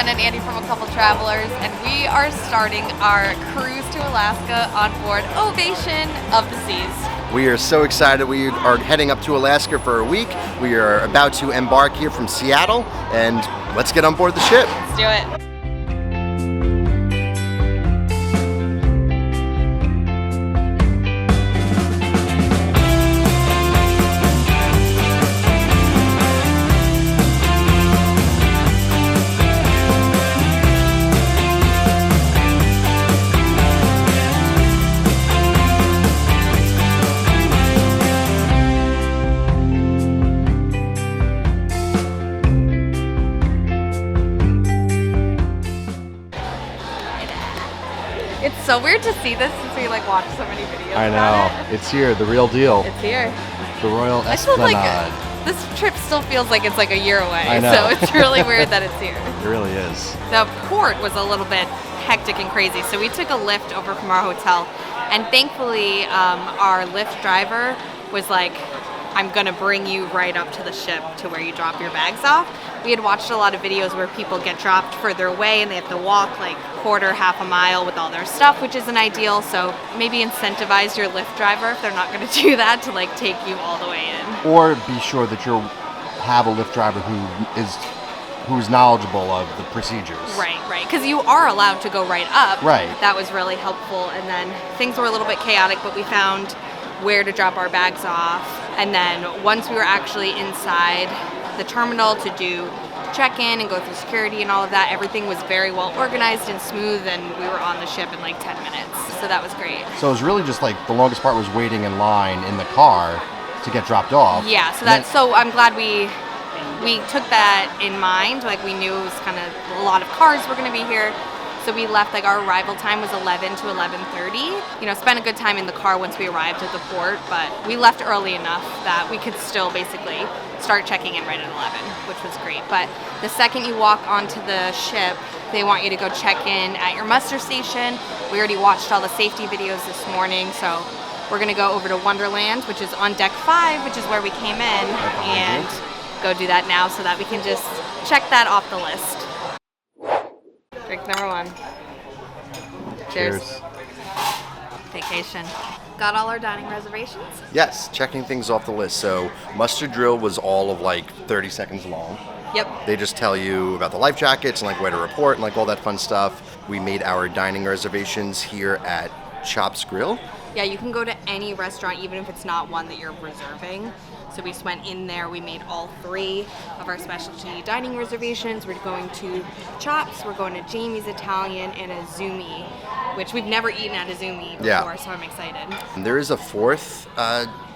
Jenna and Andy from A Couple Travelers, and we are starting our cruise to Alaska on board Ovation of the Seas. We are so excited. We are heading up to Alaska for a week. We are about to embark here from Seattle, and let's get on board the ship. Let's do it. It's so weird to see this since we watch so many videos. I know. It's here, the real deal. It's here. The Royal Esplanade. This trip still feels like it's a year away. I know. So it's really weird that it's here. It really is. The port was a little bit hectic and crazy, so we took a lift over from our hotel, and thankfully our Lyft driver was like, I'm gonna bring you right up to the ship to where you drop your bags off. We had watched a lot of videos where people get dropped further away and they have to walk half a mile with all their stuff, which isn't ideal. So maybe incentivize your Lyft driver if they're not gonna do that to take you all the way in. Or be sure that you have a Lyft driver who's knowledgeable of the procedures. Right, because you are allowed to go right up. Right. That was really helpful. And then things were a little bit chaotic, but we found where to drop our bags off. And then once we were actually inside the terminal to do check-in and go through security and all of that, everything was very well organized and smooth, and we were on the ship in 10 minutes. So that was great. So it was really just the longest part was waiting in line in the car to get dropped off. Yeah, so I'm glad we took that in mind. We knew it was kind of a lot of cars were going to be here. So we left, our arrival time was 11 to 11:30. Spent a good time in the car once we arrived at the port, but we left early enough that we could still basically start checking in right at 11, which was great. But the second you walk onto the ship, they want you to go check in at your muster station. We already watched all the safety videos this morning, so we're gonna go over to Wonderland, which is on deck 5, which is where we came in, and go do that now so that we can just check that off the list. Drink number 1. Cheers. Vacation. Got all our dining reservations? Yes, checking things off the list. So muster drill was all of 30 seconds long. Yep. They just tell you about the life jackets and where to report and all that fun stuff. We made our dining reservations here at Chops Grill. Yeah, you can go to any restaurant even if it's not one that you're reserving. So we just went in there, we made all 3 of our specialty dining reservations. We're going to Chops, we're going to Jamie's Italian, and Azumi, which we've never eaten at Azumi before, so I'm excited. And there is a 4th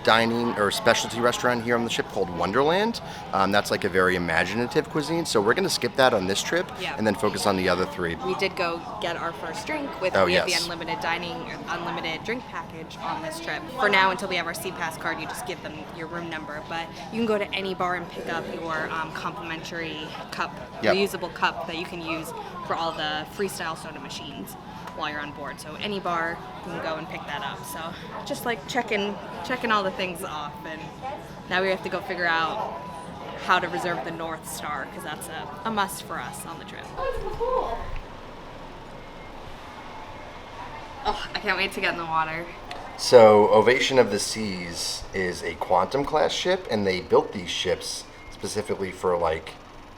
dining or specialty restaurant here on the ship called Wonderland. That's a very imaginative cuisine, so we're going to skip that on this trip and then focus on the other 3. We did go get our first drink with the unlimited dining or unlimited drink package on this trip. For now, until we have our SeaPass card, you just give them your room number, but you can go to any bar and pick up your complimentary cup, reusable cup that you can use for all the freestyle soda machines while you're on board. So any bar, you can go and pick that up. So just checking all the things off, and now we have to go figure out how to reserve the North Star, because that's a must for us on the trip. Oh, I can't wait to get in the water. So Ovation of the Seas is a quantum class ship, and they built these ships specifically for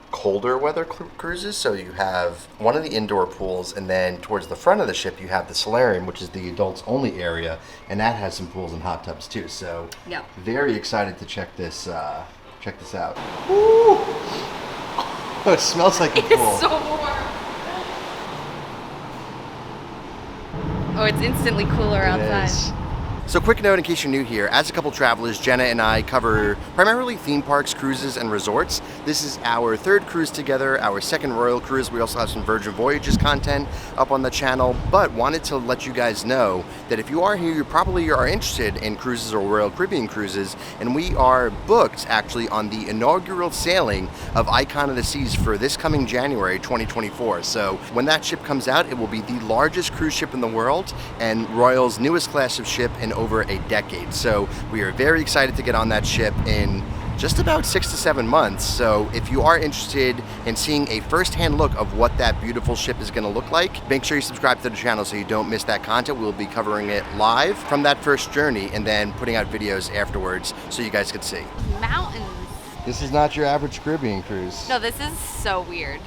colder weather cruises. So you have one of the indoor pools, and then towards the front of the ship you have the Solarium, which is the adults only area, and that has some pools and hot tubs too. So very excited to check this out. Woo! Oh, it smells like a pool. It's so warm. Oh, it's instantly cooler outside. So quick note in case you're new here, as A Couple Travelers, Jenna and I cover primarily theme parks, cruises, and resorts. This is our 3rd cruise together, our 2nd Royal cruise. We also have some Virgin Voyages content up on the channel, but wanted to let you guys know that if you are here, you probably are interested in cruises or Royal Caribbean cruises, and we are booked actually on the inaugural sailing of Icon of the Seas for this coming January 2024. So when that ship comes out, it will be the largest cruise ship in the world and Royal's newest class of ship in over a decade. So we are very excited to get on that ship in just about 6 to 7 months. So if you are interested in seeing a first-hand look of what that beautiful ship is going to look like, make sure you subscribe to the channel so you don't miss that content. We'll be covering it live from that first journey and then putting out videos afterwards so you guys can see. Mountains. This is not your average Caribbean cruise. No, this is so weird.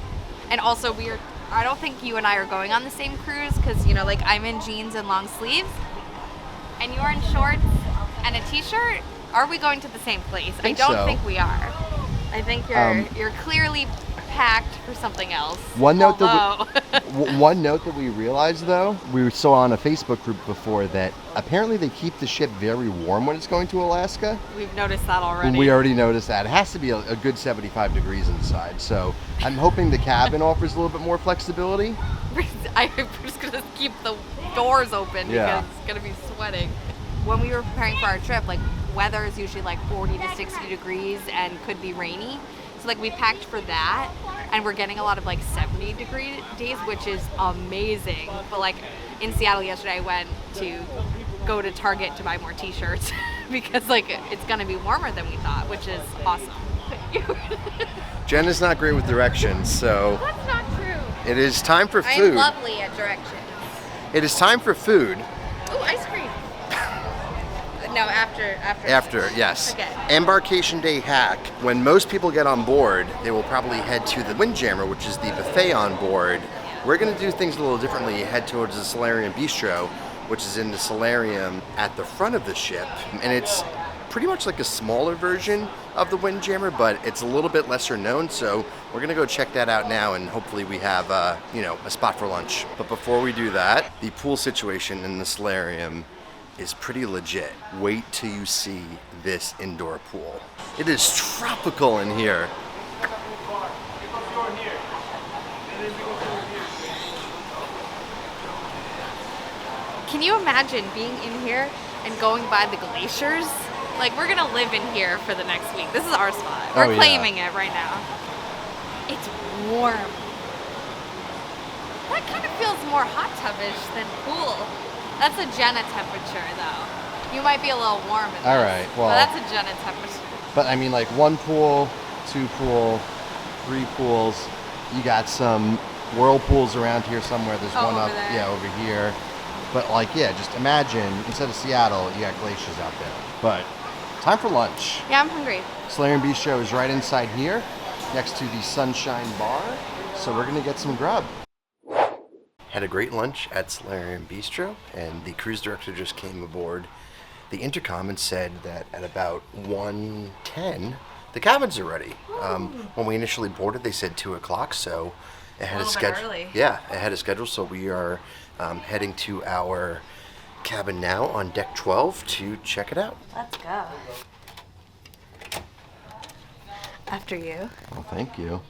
And also weird, I don't think you and I are going on the same cruise because, you know, like I'm in jeans and long sleeves and you're in shorts and a t-shirt. Are we going to the same place? I don't think we are. I think you're clearly packed for something else. One note that we realized though, we saw on a Facebook group before that apparently they keep the ship very warm when it's going to Alaska. We've noticed that already. We already noticed that. It has to be a good 75 degrees inside. So I'm hoping the cabin offers a little bit more flexibility. I'm just gonna keep the doors open because it's gonna be sweating. When we were preparing for our trip, like weather is usually like 40 to 60 degrees and could be rainy. So like we packed for that and we're getting a lot of like 70-degree days, which is amazing. But like in Seattle yesterday, I went to go to Target to buy more t-shirts because like it's gonna be warmer than we thought, which is awesome. Jenna's not great with directions, so. That's not true. It is time for food. I'm lovely at directions. It is time for food. Ooh, ice cream. No, after. After, yes. Okay. Embarkation Day hack. When most people get on board, they will probably head to the Windjammer, which is the buffet on board. We're going to do things a little differently. Head towards the Solarium Bistro, which is in the solarium at the front of the ship. And it's pretty much like a smaller version of the Windjammer, but it's a little bit lesser known. So we're going to go check that out now, and hopefully we have, a spot for lunch. But before we do that, the pool situation in the solarium is pretty legit. Wait till you see this indoor pool. It is tropical in here. Can you imagine being in here and going by the glaciers? Like we're gonna live in here for the next week. This is our spot. We're claiming it right now. It's warm. That kind of feels more hot tub-ish than pool. That's a Jenna temperature, though. You might be a little warm in this. All right, well. But that's a Jenna temperature. But I mean, like 1 pool, 2 pool, 3 pools. You got some whirlpools around here somewhere. There's one up, there. over here. But like, just imagine instead of Seattle, you got glaciers out there. But time for lunch. Yeah, I'm hungry. Solarium Bistro is right inside here, next to the Sunshine Bar. So we're gonna get some grub. Had a great lunch at Solarium Bistro, and the cruise director just came aboard the intercom and said that at about 1:10, the cabins are ready. When we initially boarded, they said 2 o'clock, so ahead of schedule. Early. Yeah, ahead of schedule. So we are heading to our cabin now on deck 12 to check it out. Let's go. After you. Well, thank you.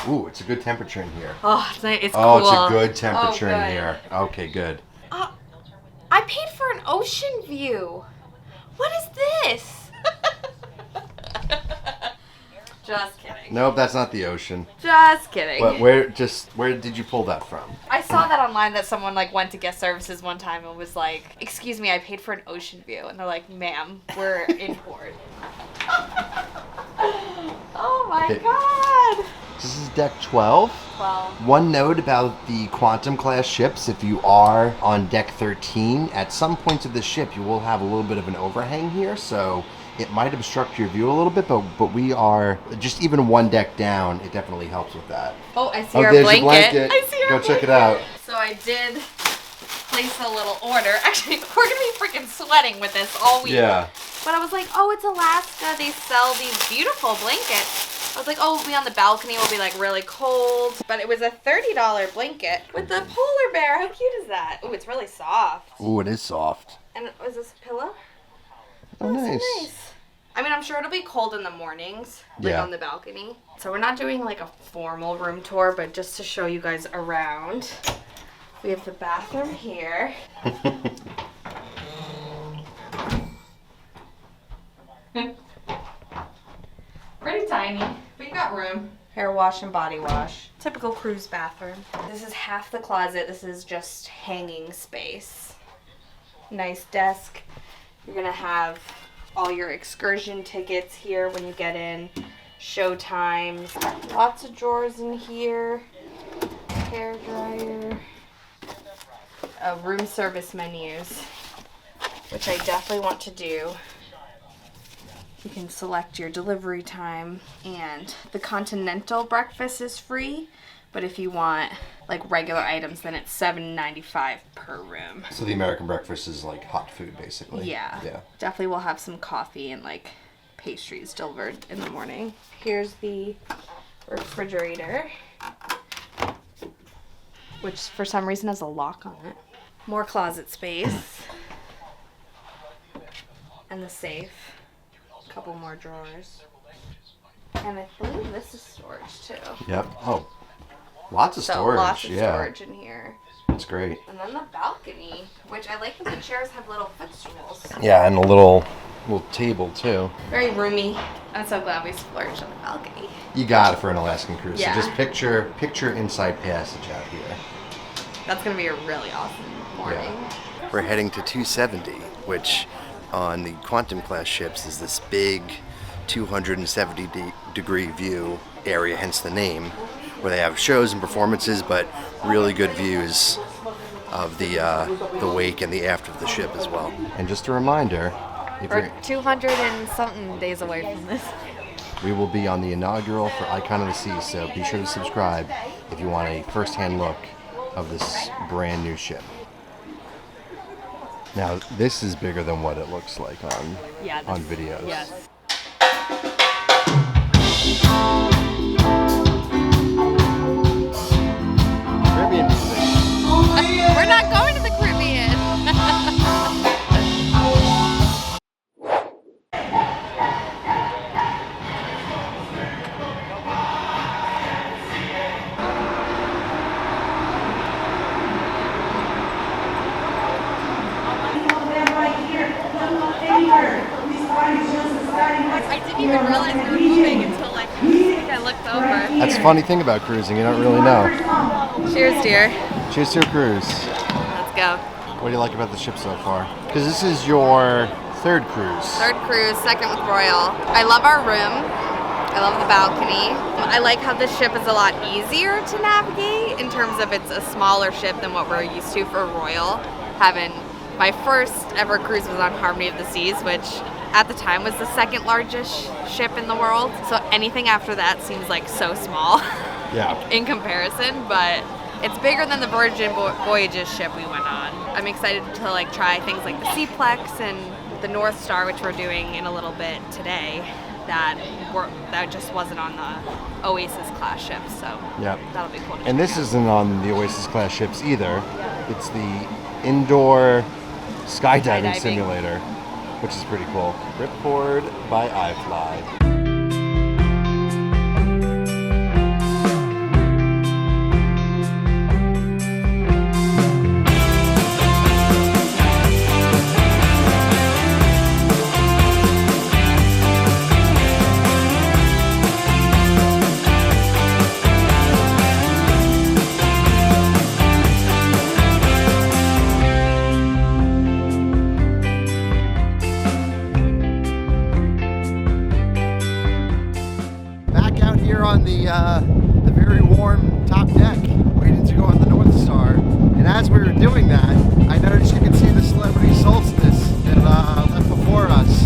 Ooh, it's a good temperature in here. Oh, it's cool. Oh, it's a good temperature in here. Okay, good. I paid for an ocean view. What is this? Just kidding. Nope, that's not the ocean. Just kidding. But where did you pull that from? I saw that online that someone like went to guest services one time and was like, "Excuse me, I paid for an ocean view," and they're like, "Ma'am, we're in port." Oh my god. This is deck 12. 12. One note about the Quantum class ships, if you are on deck 13, at some points of the ship you will have a little bit of an overhang here, so it might obstruct your view a little bit, but we are just even one deck down, it definitely helps with that. Oh, I see our there's blanket. Your blanket. I see our Go blanket. check it out. So I did place a little order. Actually, we're going to be freaking sweating with this all week. Yeah. But I was like, oh, it's Alaska. They sell these beautiful blankets. I was like, oh, we'll be on the balcony. We'll be like really cold. But it was a $30 blanket with the polar bear. How cute is that? Oh, it's really soft. Ooh, it is soft. And was this a pillow? Oh, nice. So nice. I mean, I'm sure it'll be cold in the mornings, like on the balcony. So we're not doing like a formal room tour, but just to show you guys around. We have the bathroom here. Pretty tiny, but you got room. Hair wash and body wash. Typical cruise bathroom. This is half the closet. This is just hanging space. Nice desk. You're gonna have all your excursion tickets here when you get in, show times, lots of drawers in here, hair dryer, room service menus, which I definitely want to do. You can select your delivery time, and the continental breakfast is free, but if you want like regular items, then it's $7.95 per room. So the American breakfast is like hot food, basically. Yeah. Yeah. Definitely will have some coffee and like pastries delivered in the morning. Here's the refrigerator, which for some reason has a lock on it. More closet space. And the safe. A couple more drawers. And I believe this is storage too. Yep. Oh, lots of So storage. lots of storage in here. That's great. And then the balcony, which I like that the chairs have little footstools. Yeah, and a little table too. Very roomy. I'm so glad we splurged on the balcony. You got it for an Alaskan cruise. Yeah. So just picture Inside Passage out here. That's gonna be a really awesome morning. Yeah. We're heading to 270, which on the Quantum class ships is this big 270-degree view area, hence the name, where they have shows and performances, but really good views of the wake and the aft of the ship as well. And just a reminder, if We're 200 and something days away from this. we will be on the inaugural for Icon of the Sea, so be sure to subscribe if you want a first-hand look of this brand new ship. Now, this is bigger than what it looks like on videos. Yes. Caribbean music. We're not going to the Caribbean. I didn't even realize we were moving until like I looked over. That's the funny thing about cruising, you don't really know. Cheers, dear. Cheers to a cruise. Let's go. What do you like about the ship so far? Because this is your third cruise. Third cruise, second with Royal. I love our room. I love the balcony. I like how this ship is a lot easier to navigate in terms of it's a smaller ship than what we're used to for Royal. Having my first ever cruise was on Harmony of the Seas, which at the time was the second largest ship in the world. So anything after that seems like so small in comparison, but it's bigger than the Virgin Voyages ship we went on. I'm excited to like try things like the Seaplex and the North Star, which we're doing in a little bit today. That just wasn't on the Oasis class ships, so that'll be cool. And this isn't on the Oasis class ships either. It's the indoor skydiving simulator, which is pretty cool. Ripcord by iFly. On the very warm top deck, waiting to go on the North Star. And as we were doing that, I noticed you could see the Celebrity Solstice that left before us.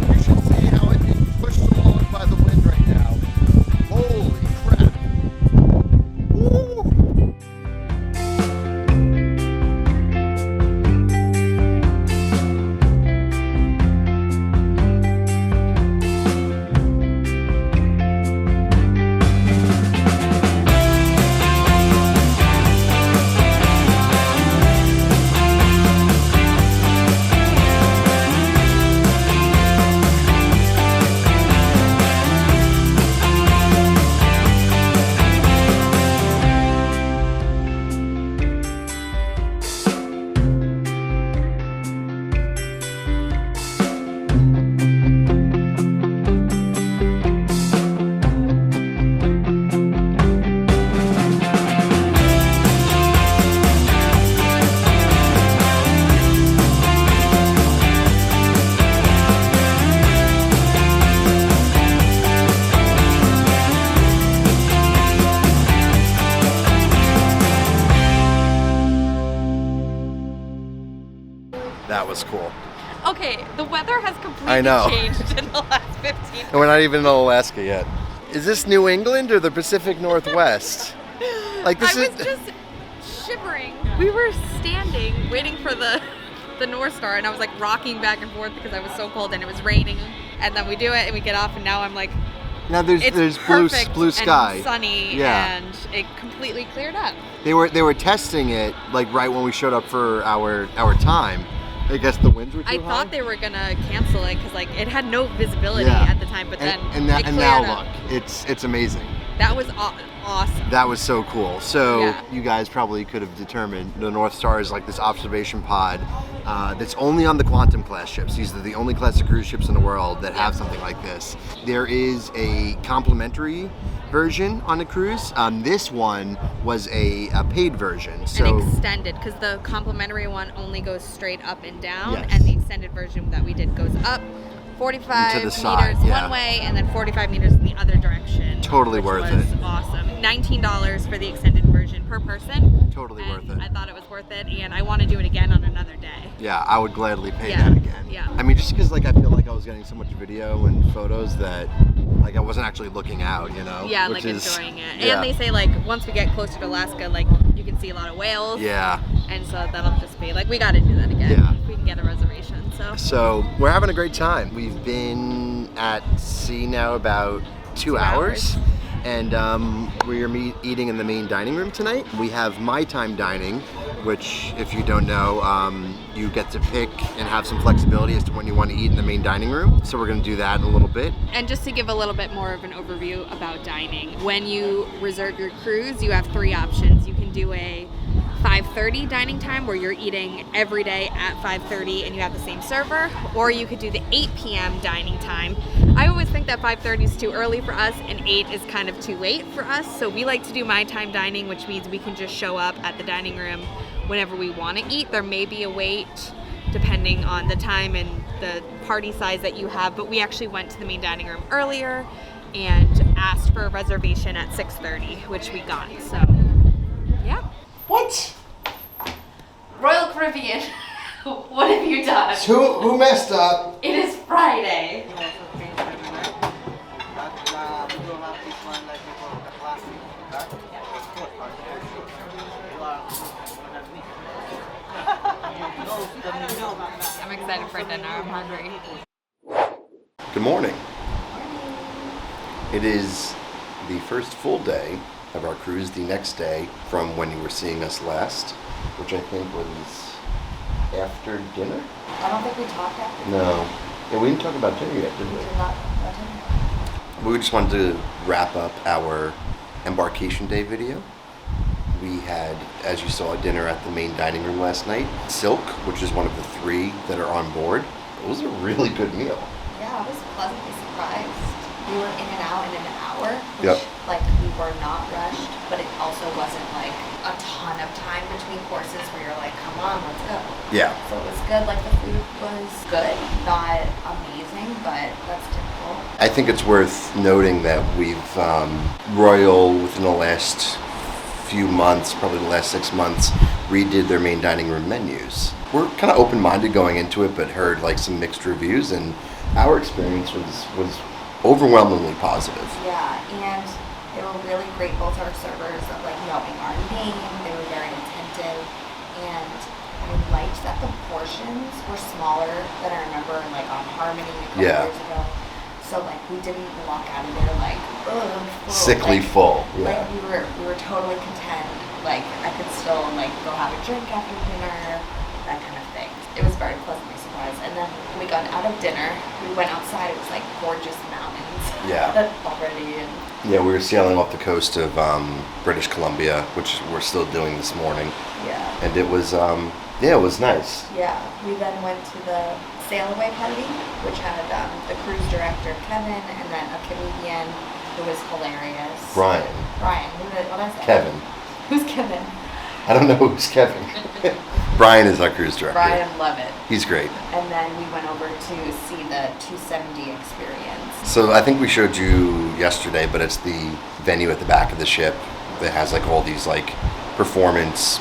You should see how it's being pushed along by the wind right now. Holy crap! Woo! That was cool. Okay, the weather has I completely know. changed in the last 15 And we're not even in Alaska yet. Is this New England or the Pacific Northwest? Like this I was just shivering. We were standing waiting for the North Star, and I was like rocking back and forth because I was so cold and it was raining. And then we do it and we get off, and now I'm like, now there's perfect blue sky, and sunny, yeah. and it completely cleared up. They were testing it like right when we showed up for our time. I guess the winds were too high. I thought they were gonna cancel it because like it had no visibility Yeah. at the time, but then and it cleared now up. look, it's amazing. That was awesome. That was so cool. So Yeah. you guys probably could have determined the North Star is like this observation pod that's only on the Quantum class ships. These are the only class of cruise ships in the world that have something like this. There is a complimentary version on the cruise. This one was a paid version. So And extended, because the complimentary one only goes straight up and down, Yes. and the extended version that we did goes up 45 To the meters side, yeah. one way and then 45 meters in the other direction. Totally which worth was it. Awesome. $19 for the extended version per person. Totally and worth it. I thought it was worth it, and I want to do it again on another day. Yeah, I would gladly pay Yeah, that again. yeah. I mean, just because like I feel like I was getting so much video and photos that like I wasn't actually looking out, you know? Yeah, which like is, enjoying it. yeah. And they say like once we get closer to Alaska, like you can see a lot of whales. Yeah. And so that'll just be like, we got to do that again. Yeah. If we can get a reservation. So we're having a great time. We've been at sea now about 2 hours. And we're eating in the main dining room tonight. We have My Time dining, which, if you don't know, you get to pick and have some flexibility as to when you want to eat in the main dining room. So we're going to do that in a little bit. And just to give a little bit more of an overview about dining, when you reserve your cruise, you have 3 options. You can do a 5:30 dining time where you're eating every day at 5:30 and you have the same server, or you could do the 8 p.m. dining time. I always think that 5:30 is too early for us and 8 is kind of too late for us, so we like to do My Time dining, which means we can just show up at the dining room whenever we want to eat. There may be a wait depending on the time and the party size that you have, but we actually went to the main dining room earlier and asked for a reservation at 6:30, which we got. So yeah. What? Royal Caribbean, what have you done? Who messed up? It is Friday. I'm excited for dinner. I'm hungry. Good morning. It is the first full day of our cruise, the next day from when you were seeing us last, which I think was after dinner? I don't think we talked after. No. Yeah, we didn't talk about dinner yet, did We we? did not talk about dinner. We just wanted to wrap up our Embarkation Day video. We had, as you saw, dinner at the main dining room last night. Silk, which is one of the 3 that are on board. It was a really good meal. Yeah, I was pleasantly surprised. We were in and out in an hour, which Yep. like we were not rushed, but it also wasn't like a ton of time between courses where you're like, come on, let's go. Yeah. So it was good. Like the food was good, not amazing, but that's typical. I think it's worth noting that we've, Royal, within the last few months, probably the last 6 months, redid their main dining room menus. We're kind of open-minded going into it, but heard like some mixed reviews, and our experience was overwhelmingly positive. Yeah, and they were really grateful to our servers of like knowing our name. They were very attentive, and I liked that the portions were smaller than I remember like on Harmony a couple Yeah. years ago. So like we didn't walk out of there like full. Sickly like, full. Like Yeah. we were totally content. Like I could still like go have a drink after dinner, that kind of thing. It was very pleasantly surprised. And then we got out of dinner. We went outside. It was like gorgeous mountains. Yeah. Already. And Yeah, we were sailing off the coast of British Columbia, which we're still doing this morning, yeah. and it was it was nice. Yeah. We then went to the sailaway party, which had the cruise director Kevin, and then a comedian who was hilarious. Brian. What did I say? Kevin. Who's Kevin? I don't know who's Kevin. Brian is our cruise director. Brian Levitt. He's great. And then we went over to see the 270 experience. So I think we showed you yesterday, but it's the venue at the back of the ship that has like all these like performance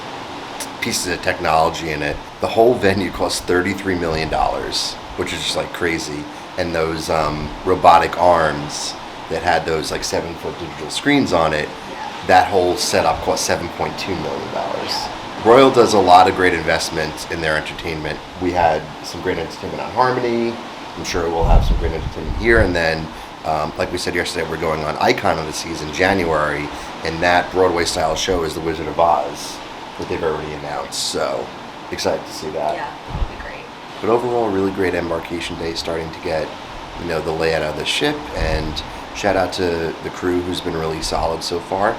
pieces of technology in it. The whole venue cost $33 million, which is just like crazy. And those robotic arms that had those like 7-foot digital screens on it, that whole setup cost $7.2 million. Royal does a lot of great investment in their entertainment. We had some great entertainment on Harmony. I'm sure we'll have some great entertainment here. And then, like we said yesterday, we're going on Icon of the Seas in January. And that Broadway-style show is The Wizard of Oz that they've already announced. So excited to see that. Yeah, that'll be great. But overall, a really great Embarkation Day, starting to get, the layout of the ship. And shout out to the crew who's been really solid so far.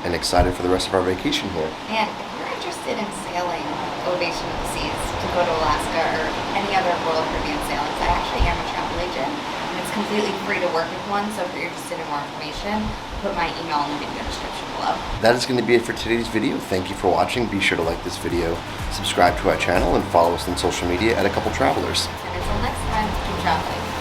And excited for the rest of our vacation here. And if you're interested in sailing Ovation of the Seas to go to Alaska or any other Royal Caribbean sailings, I actually am a travel agent, and it's completely free to work with one. So if you're interested in more information, put my email in the video description below. That is going to be it for today's video. Thank you for watching. Be sure to like this video, subscribe to our channel, and follow us on social media at A Couple Travelers. And until next time, keep traveling.